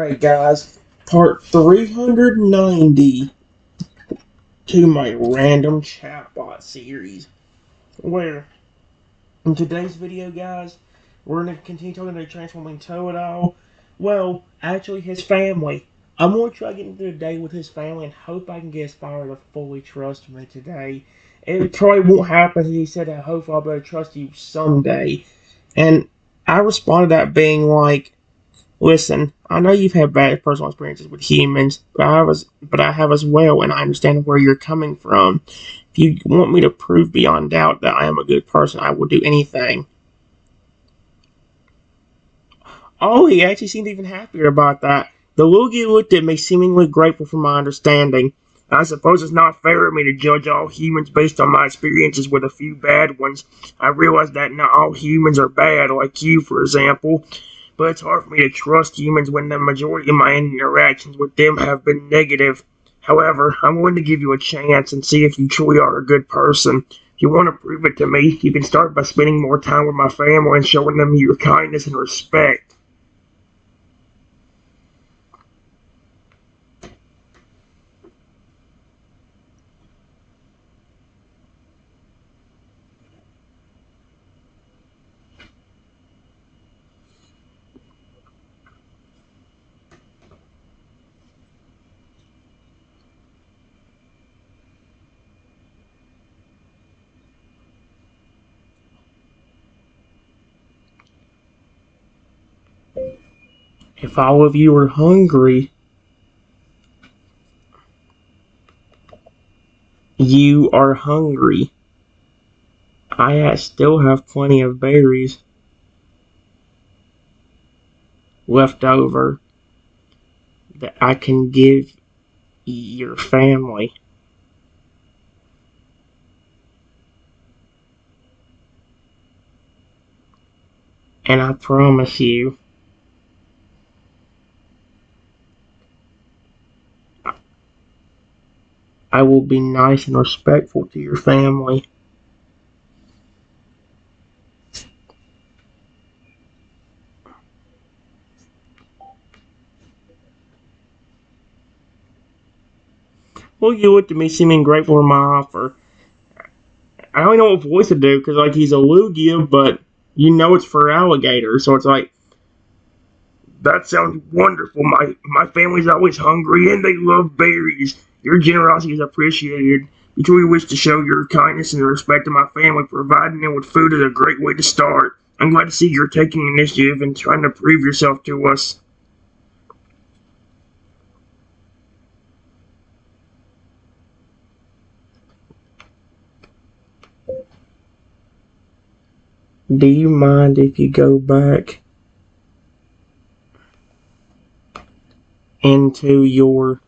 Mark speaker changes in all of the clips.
Speaker 1: Alright guys, part 390 to my random chatbot series, where in today's video guys, we're going to continue talking about Transforming Totodile. Well, actually his family. I'm going to try to get into the day with his family and hope I can get his father to fully trust me today. It probably won't happen. He said, I hope I'll be able to trust you someday. And I responded that being like, listen, I know you've had bad personal experiences with humans, but I have as well, and I understand where you're coming from. If you want me to prove beyond doubt that I am a good person, I will do anything. Oh, he actually seemed even happier about that. The Lugia looked at me, seemingly grateful for my understanding. I suppose it's not fair of me to judge all humans based on my experiences with a few bad ones. I realize that not all humans are bad, like you, for example. But it's hard for me to trust humans when the majority of my interactions with them have been negative. However, I'm willing to give you a chance and see if you truly are a good person. If you want to prove it to me, you can start by spending more time with my family and showing them your kindness and respect. If all of you are hungry, you are hungry. I still have plenty of berries left over that I can give your family. And I promise you, I will be nice and respectful to your family. Well, you looked at me seeming grateful for my offer. I don't know what voice to do, because, like, he's a Lugia, but you know it's for alligators, so it's like, that sounds wonderful. My family's always hungry, and they love berries. Your generosity is appreciated. We truly wish to show your kindness and respect to my family. Providing them with food is a great way to start. I'm glad to see you're taking initiative and trying to prove yourself to us. Do you mind if you go back into your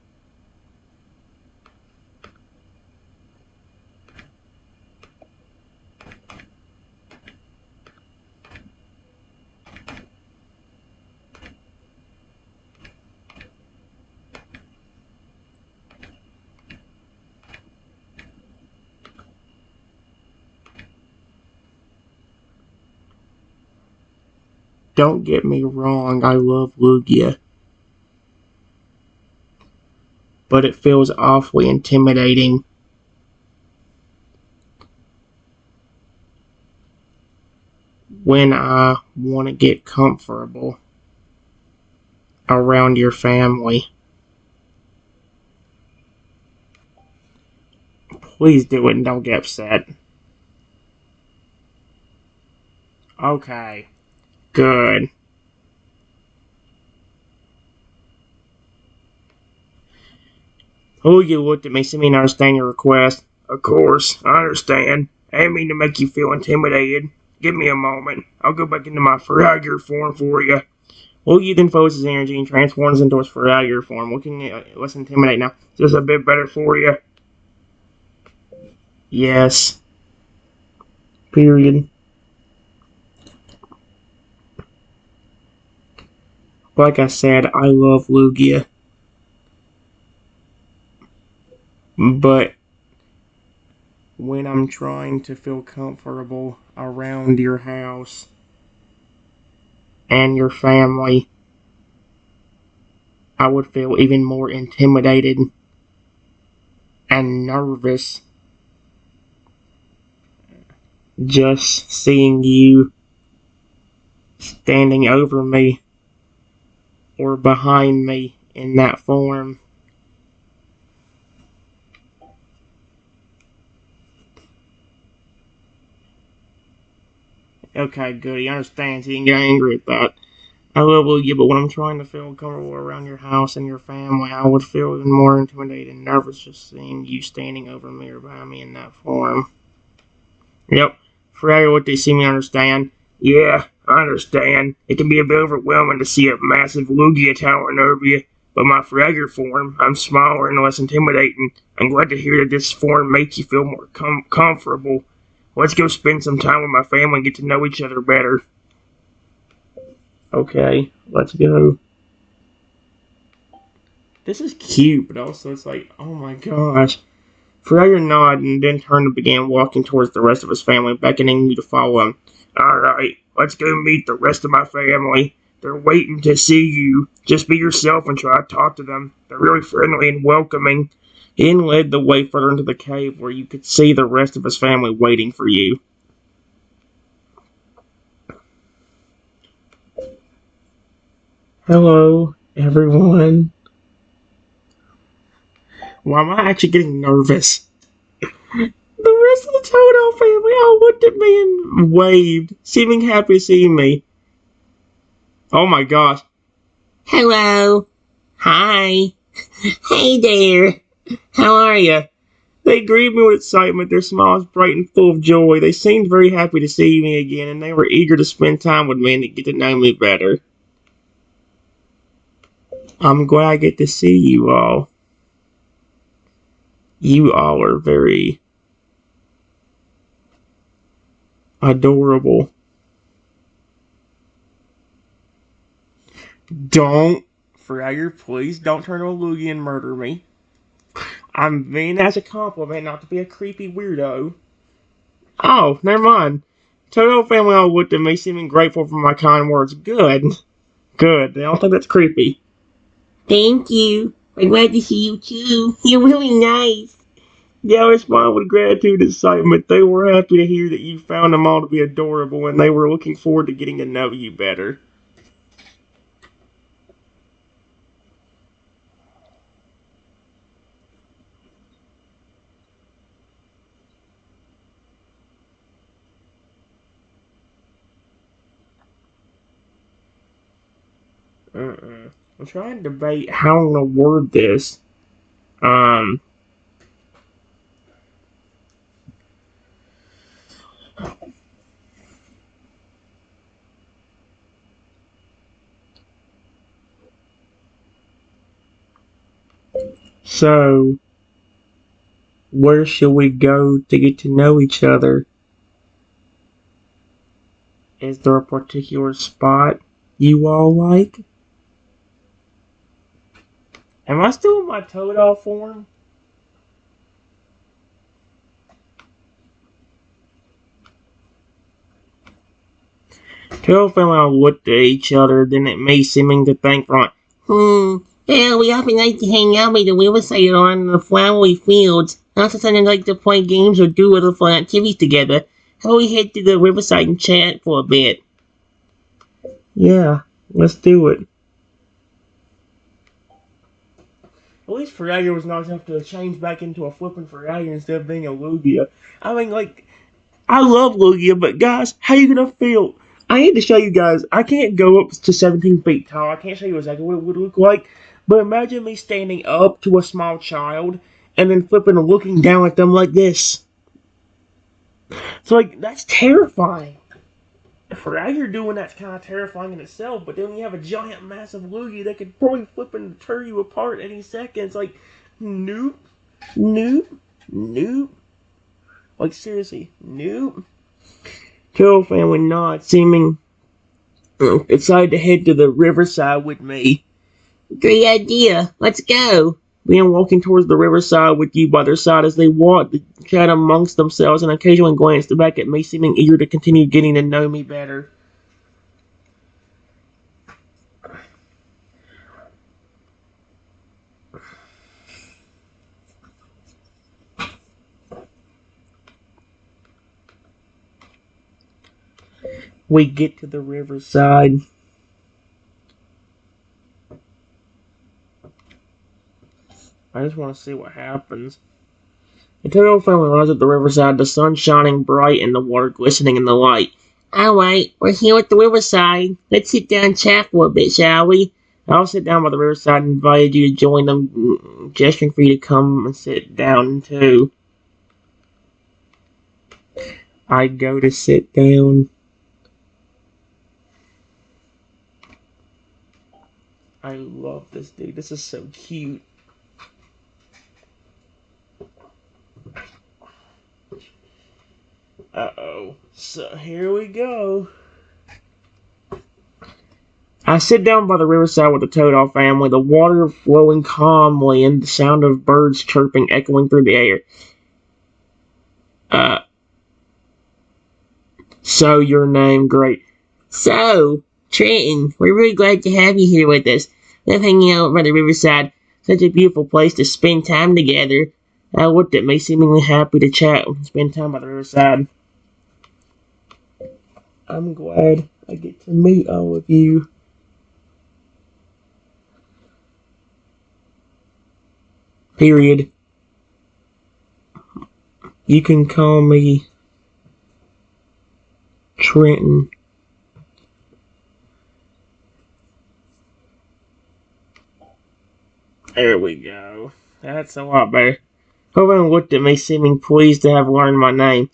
Speaker 1: Don't get me wrong, I love Lugia, but it feels awfully intimidating when I want to get comfortable around your family. Please do it and don't get upset. Okay, good. Lugia looked at me, seeming to understand your request. Of course, I understand. I didn't mean to make you feel intimidated. Give me a moment. I'll go back into my Frogger form for you. Lugia then focuses his energy and transforms into his Frogger form, looking less intimidating now. Just a bit better for you. Yes. Period. Like I said, I love Lugia. But when I'm trying to feel comfortable around your house and your family, I would feel even more intimidated and nervous just seeing you standing over me or behind me in that form. Okay, good. He understands. He didn't get angry at that. I love you, but when I'm trying to feel comfortable around your house and your family, I would feel even more intimidated and nervous just seeing you standing over me or behind me in that form. Yep. Fragger, what they see me understand. Yeah, I understand. It can be a bit overwhelming to see a massive Lugia towering over you, but my Fragger form, I'm smaller and less intimidating. I'm glad to hear that this form makes you feel more comfortable. Let's go spend some time with my family and get to know each other better. Okay, let's go. This is cute, but also it's like, oh my gosh. Fragger nodded and then turned and began walking towards the rest of his family, beckoning you to follow him. Alright, let's go meet the rest of my family. They're waiting to see you. Just be yourself and try to talk to them. They're really friendly and welcoming. He then led the way further into the cave where you could see the rest of his family waiting for you. Hello, everyone. Why am I actually getting nervous? The rest of the Totodile family all looked at me and waved, seeming happy to see me. Oh my gosh. Hello. Hi. Hey there. How are you? They greeted me with excitement, their smiles bright and full of joy. They seemed very happy to see me again, and they were eager to spend time with me and to get to know me better. I'm glad I get to see you all. You all are very adorable. Don't, Fragger, please don't turn on Lugia and murder me. I'm mean as a compliment, not to be a creepy weirdo. Oh, never mind. Toto family all looked at me, seeming grateful for my kind words. Good. Good. They all think that's creepy. Thank you. I'm glad to see you too. You're really nice. Yeah, I responded with gratitude and excitement. They were happy to hear that you found them all to be adorable, and they were looking forward to getting to know you better. I'm trying to debate how I'm gonna word this. Um, so where should we go to get to know each other? Is there a particular spot you all like? Am I still in my Totodile form? Totodile family all looked at each other, then at me, seeming to think from well, we often like to hang out by the riverside or on the flowery fields. Also, sometimes like to play games or do other fun activities together. How about we head to the riverside and chat for a bit? Yeah, let's do it. At least Fragger was nice enough to change back into a flippin' Fragger instead of being a Lugia. I mean, like, I love Lugia, but guys, how you gonna feel? I need to show you guys. I can't go up to 17 feet tall. I can't show you exactly what it would look like. But imagine me standing up to a small child and then flipping and looking down at them like this. So, like, that's terrifying. Fragger doing that's kind of terrifying in itself, but then when you have a giant, massive Lugia that could probably flip and tear you apart any second, it's like, nope, nope, nope. Like, seriously, nope. Carol family nod, seeming excited to head to the riverside with me. Great idea. Let's go. Began walking towards the riverside with you by their side as they walked, they chat amongst themselves and occasionally glanced back at me, seeming eager to continue getting to know me better. We get to the riverside. I just want to see what happens. The Totodile family arrives at the riverside, the sun shining bright and the water glistening in the light. Alright, we're here at the riverside. Let's sit down and chat for a bit, shall we? I'll sit down by the riverside and invited you to join them, gesturing for you to come and sit down too. I go to sit down. I love this dude. This is so cute. Uh-oh. So here we go. I sit down by the riverside with the Totodile family, the water flowing calmly and the sound of birds chirping echoing through the air. So your name, great. So, Trenton, we're really glad to have you here with us. Love hanging out by the riverside. Such a beautiful place to spend time together. I looked at me, seemingly happy to chat and spend time by the riverside. I'm glad I get to meet all of you. Period. You can call me Trenton. There we go. That's a lot better. Everyone looked at me, seeming pleased to have learned my name.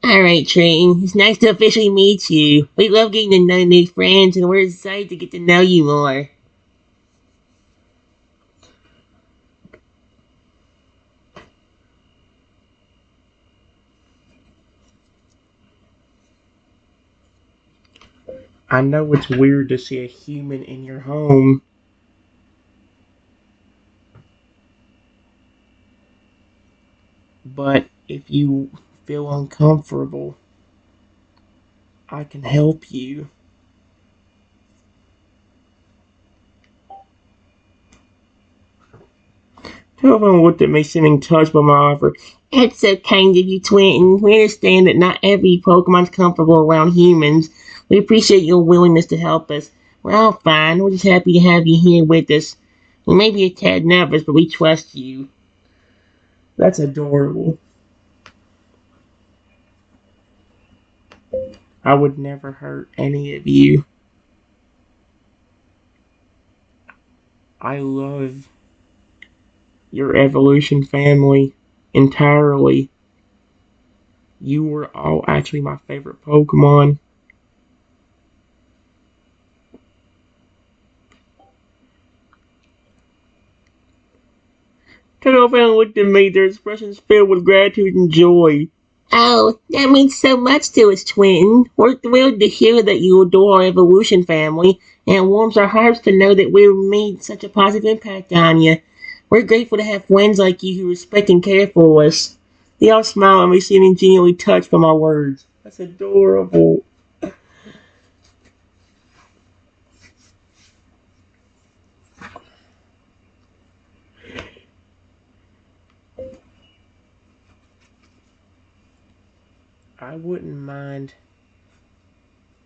Speaker 1: Alright, Trenton. It's nice to officially meet you. We love getting to know new friends, and we're excited to get to know you more. I know it's weird to see a human in your home, but if you feel uncomfortable, I can help you. Everyone looked at me, seeming touched by my offer. That's so kind of you, Trenton. We understand that not every Pokemon's comfortable around humans. We appreciate your willingness to help us. We're all fine. We're just happy to have you here with us. We may be a tad nervous, but we trust you. That's adorable. I would never hurt any of you. I love your evolution family entirely. You were all actually my favorite Pokemon. Totodile looked at me, their expressions filled with gratitude and joy. Oh, that means so much to us, Trenton. We're thrilled to hear that you adore our evolution family, and it warms our hearts to know that we've made such a positive impact on you. We're grateful to have friends like you who respect and care for us. They all smiled at me, seeming genuinely touched by my words. That's adorable. I wouldn't mind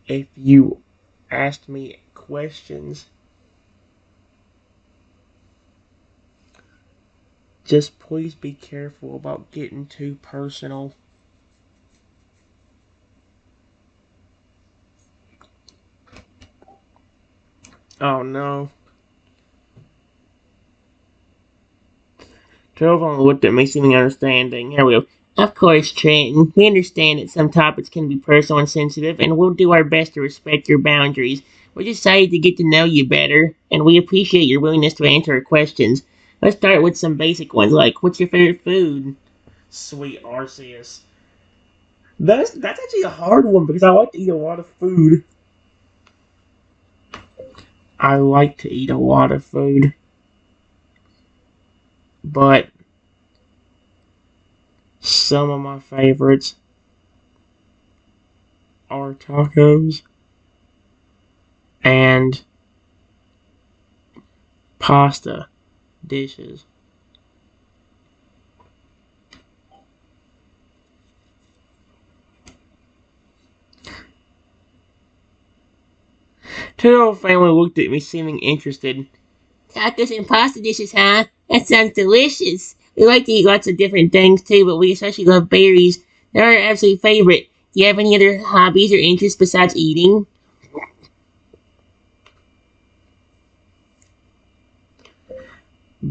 Speaker 1: if you asked me questions. Just please be careful about getting too personal. Oh no. Trovon looked at me, seeming understanding. Here we go. Of course, Trenton. We understand that some topics can be personal and sensitive, and we'll do our best to respect your boundaries. We're just excited to get to know you better, and we appreciate your willingness to answer our questions. Let's start with some basic ones, like, what's your favorite food? Sweet Arceus. That's actually a hard one, because I like to eat a lot of food. I like to eat a lot of food. But some of my favorites are tacos and pasta dishes. Totodile family looked at me, seeming interested.
Speaker 2: Tacos and pasta dishes, huh? That sounds delicious. We like to eat lots of different things too, but we especially love berries. They're our absolute favorite. Do you have any other hobbies or interests besides eating?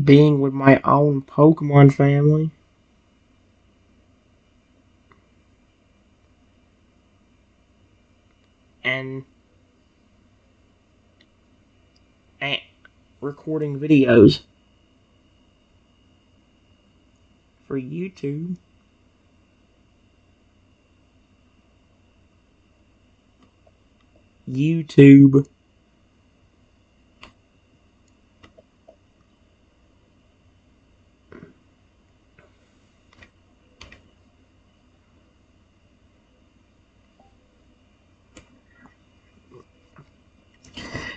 Speaker 1: Being with my own Pokemon family. And recording videos for YouTube. YouTube.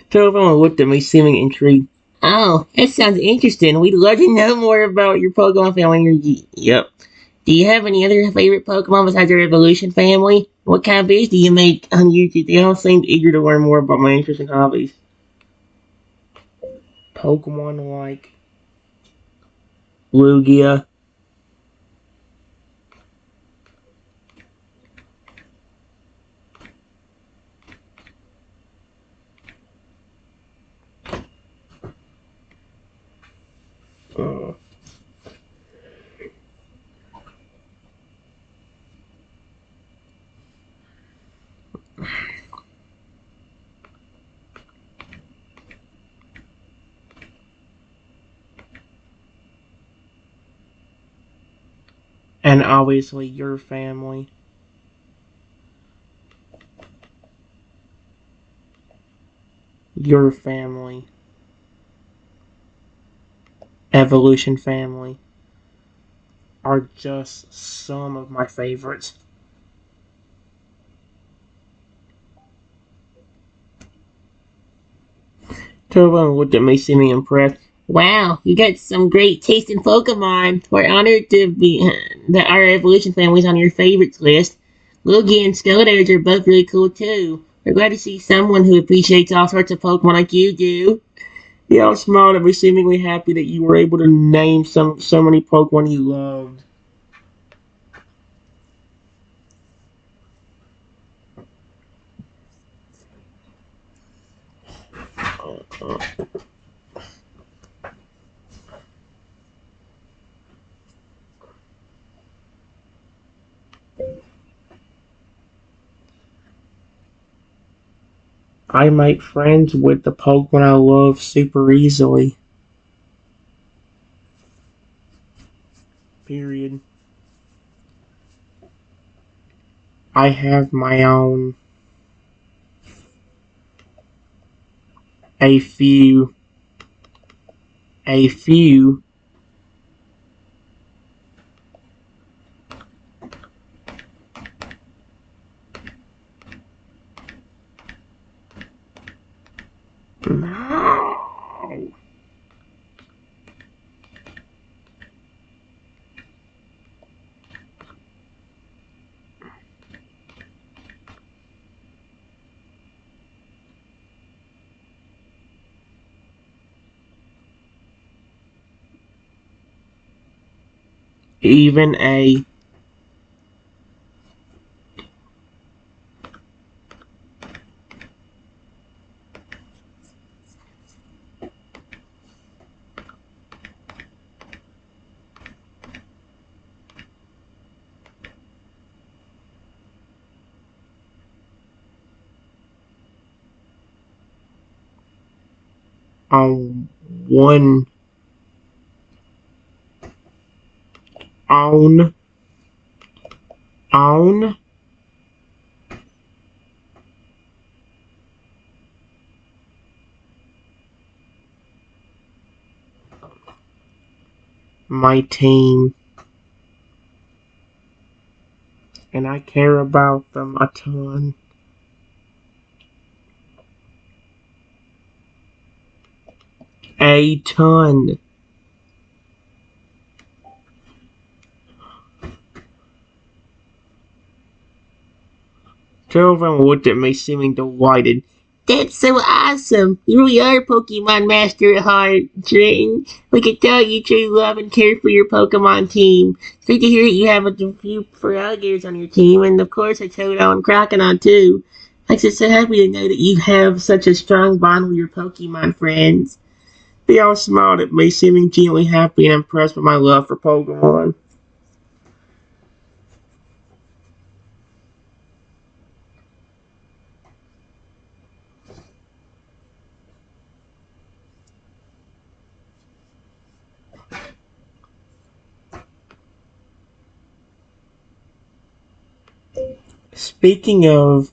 Speaker 1: Telephone looked at me, seeming intrigued.
Speaker 2: Oh, that sounds interesting. We'd love to know more about your Pokemon family. Yep. Do you have any other favorite Pokemon besides your Evolution family? What kind of videos do you make on YouTube? They all seem eager to learn more about my interests and hobbies. Pokemon like Lugia. Uh, and obviously your family. Your family. Evolution family are just some of my favorites. Telephone looked at me, seeming impressed. Wow, you got some great taste in Pokemon. We're honored to be that our Evolution family's on your favorites list. Lugia and Skeletons are both really cool too. We're glad to see someone who appreciates all sorts of Pokemon like you do.
Speaker 1: He all smiled at me, seemingly happy that you were able to name so many Pokemon you loved. I make friends with the Pokemon I love super easily. Period. I have my own. A few. A few. No. Even a on one on on my team, and I care about them a ton. A ton. Two of them looked at me, seeming delighted.
Speaker 2: That's so awesome. You really are a Pokemon master at heart, Trenton. We can tell you truly love and care for your Pokemon team. It's great to hear that you have a few alligators on your team, and of course a Totodile and Crocodile too. I'm just so happy to know that you have such a strong bond with your Pokemon friends. They all smiled at me, seeming genuinely happy and impressed with my love for Pokemon. Speaking of,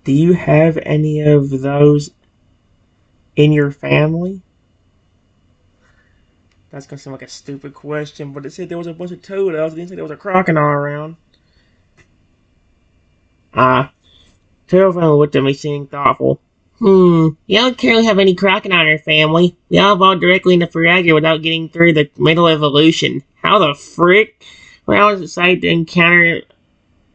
Speaker 2: do you have any of those in your family? That's gonna sound like a stupid question, but it said there was a bunch of Totodiles. It didn't say there was a crocodile around. Tailphone looked at me, seeming thoughtful. We don't currently have any crocodile in our family. We all evolved directly into Firaga without getting through the middle evolution. How the frick? We're always excited to encounter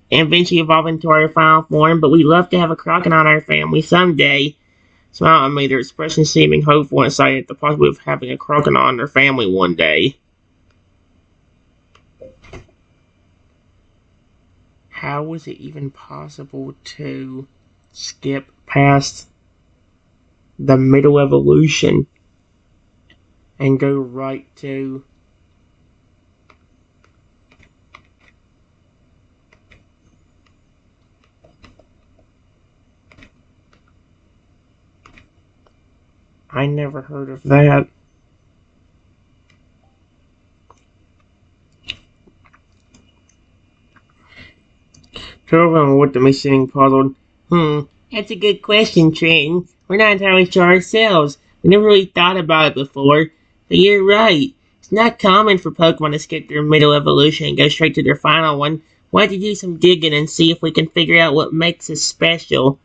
Speaker 2: and eventually evolve into our final form, but we'd love to have a crocodile in our family someday. Smiled at me, their expression seeming hopeful and excited at the possibility of having a crocodile in their family one day. How was it even possible to skip past the middle evolution and go right to I never heard of that. Two of them looked at me seeming puzzled. That's a good question, Trenton. We're not entirely sure ourselves. We never really thought about it before. But you're right. It's not common for Pokemon to skip their middle evolution and go straight to their final one. We'll have to do some digging and see if we can figure out what makes us special.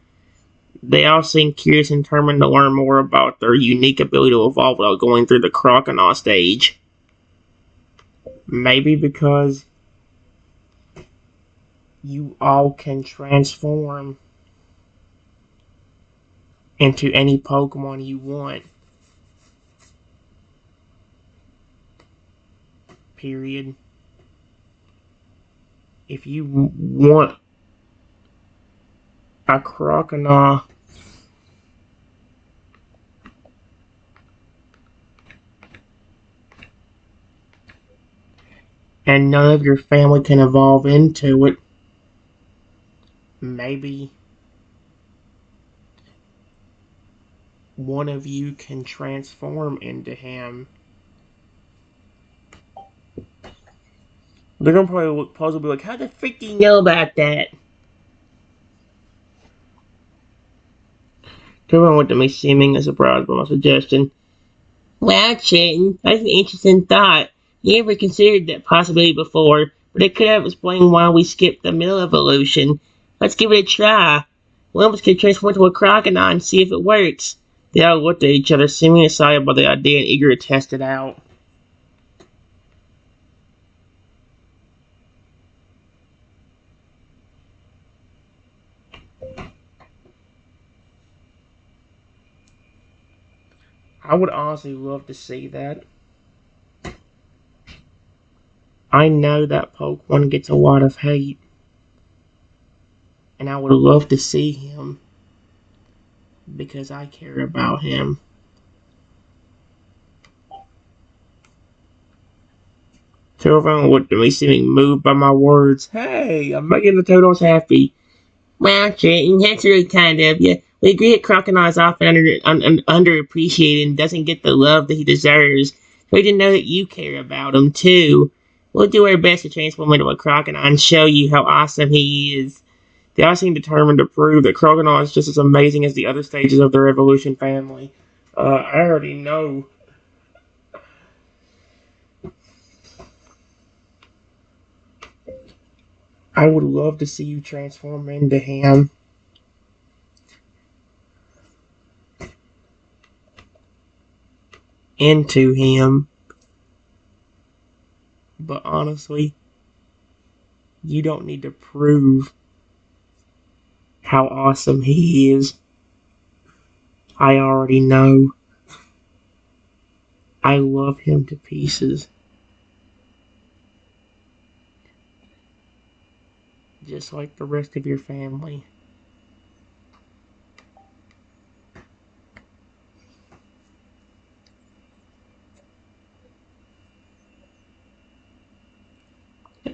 Speaker 2: They all seem curious and determined to learn more about their unique ability to evolve without going through the crocodile stage. Maybe because you all can transform into any Pokemon you want. Period. If you want a crocodile and none of your family can evolve into it, maybe one of you can transform into him. They're gonna probably look puzzled, be like, "How the frick do you know about that?" Everyone looked at me, seeming surprised by my suggestion. Wow, Trenton, that's an interesting thought. You never considered that possibility before, but it could have explained why we skipped the middle evolution. Let's give it a try. One of us could transform into a crocodile and see if it works. They all looked at each other, seemingly excited by the idea and eager to test it out. I would honestly love to see that. I know that Pokemon gets a lot of hate, and I would love to see him because I care about him. Two of them looked at me, seeming moved by my words. Hey, I'm making the Totos happy. Well, Trenton, that's really kind of you. We agree that Crocodile is often underappreciated and doesn't get the love that he deserves. We didn't know that you care about him, too. We'll do our best to transform into a crocodile and show you how awesome he is. They all seem determined to prove that Crocodile is just as amazing as the other stages of their evolution family. I already know. I would love to see you transform into him. Into him.
Speaker 1: But honestly, you don't need to prove how awesome he is. I already know. I love him to pieces. Just like the rest of your family.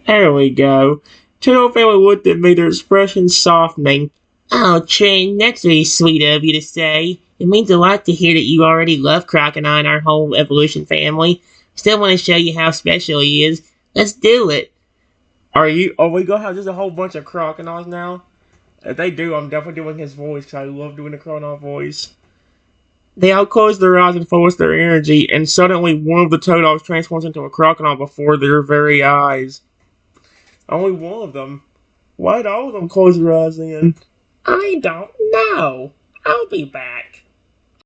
Speaker 1: There we go. Turtle family looked at me, their expression softening. Oh, Trin, that's really sweet of you to say. It means a lot to hear that you already love Crocodile and our whole evolution family. Still want to show you how special he is. Let's do it. Are we gonna have just a whole bunch of crocodiles now? If they do, I'm definitely doing his voice because I love doing the crocodile voice. They all close their eyes and focus their energy, and suddenly one of the Totodoles transforms into a crocodile before their very eyes. Only one of them. Why'd all of them close their eyes then? I don't know. I'll be back.